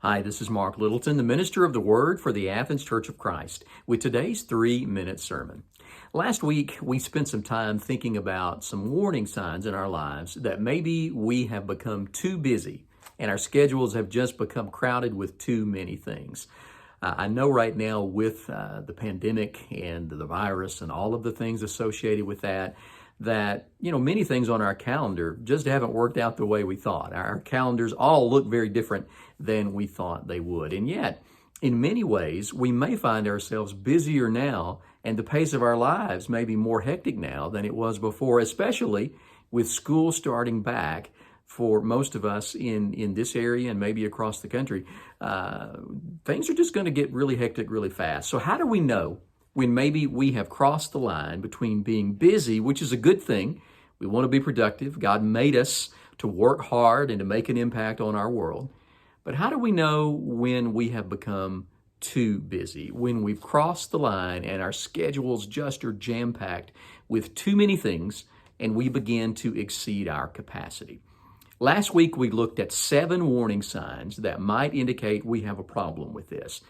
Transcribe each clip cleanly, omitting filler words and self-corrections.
Hi, this is Mark Littleton, the minister of the Word for the Athens Church of Christ, with today's 3-minute sermon. Last week, we spent some time thinking about some warning signs in our lives that maybe we have become too busy and our schedules have just become crowded with too many things. I know right now with the pandemic and the virus and all of the things associated with that, many things on our calendar just haven't worked out the way we thought. Our calendars all look very different than we thought they would. And yet, in many ways, we may find ourselves busier now, and the pace of our lives may be more hectic now than it was before, especially with school starting back for most of us in this area and maybe across the country. Things are just going to get really hectic really fast. So how do we know when maybe we have crossed the line between being busy, which is a good thing? We want to be productive. God made us to work hard and to make an impact on our world. But how do we know when we have become too busy, when we've crossed the line and our schedules just are jam-packed with too many things and we begin to exceed our capacity? Last week, we looked at 7 warning signs that might indicate we have a problem with this.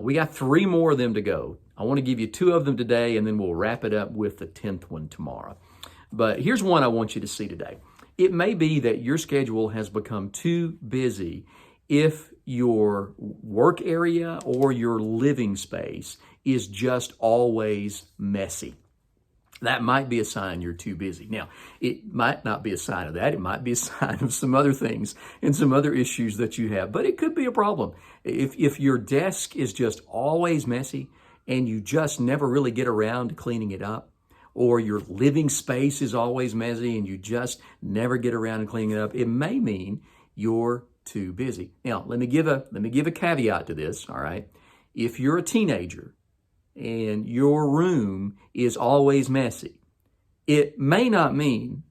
We got 3 more of them to go. I want to give you 2 of them today, and then we'll wrap it up with the 10th one tomorrow. But here's one I want you to see today. It may be that your schedule has become too busy if your work area or your living space is just always messy. That might be a sign you're too busy. Now, it might not be a sign of that. It might be a sign of some other things and some other issues that you have, but it could be a problem. If your desk is just always messy and you just never really get around to cleaning it up, or your living space is always messy and you just never get around to cleaning it up, it may mean you're too busy. Now, let me give a caveat to this, all right? If you're a teenager and your room is always messy, it may not mean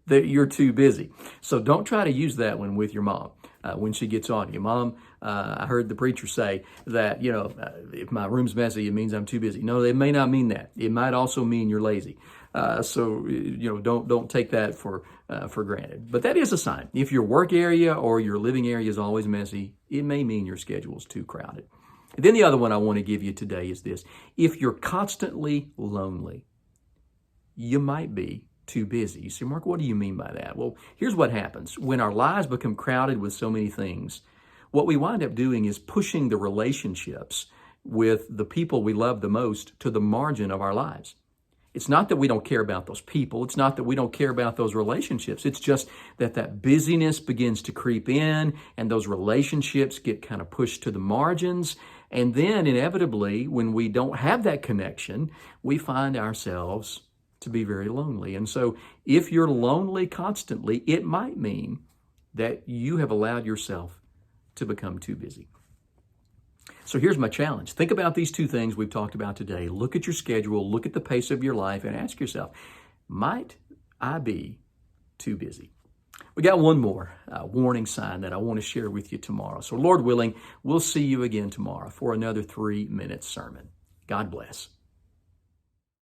that you're too busy. So don't try to use that one with your mom when she gets on you. Mom, I heard the preacher say that, if my room's messy, it means I'm too busy. No, it may not mean that. It might also mean you're lazy. So don't take that for granted. But that is a sign. If your work area or your living area is always messy, it may mean your schedule's too crowded. And then the other one I want to give you today is this. If you're constantly lonely, you might be too busy. You say, Mark, what do you mean by that? Well, here's what happens. When our lives become crowded with so many things, what we wind up doing is pushing the relationships with the people we love the most to the margin of our lives. It's not that we don't care about those people. It's not that we don't care about those relationships. It's just that busyness begins to creep in and those relationships get kind of pushed to the margins. And then inevitably, when we don't have that connection, we find ourselves to be very lonely. And so if you're lonely constantly, it might mean that you have allowed yourself to become too busy. So here's my challenge. Think about these 2 things we've talked about today. Look at your schedule, look at the pace of your life, and ask yourself, might I be too busy? We got one more warning sign that I want to share with you tomorrow. So Lord willing, we'll see you again tomorrow for another 3-minute sermon. God bless.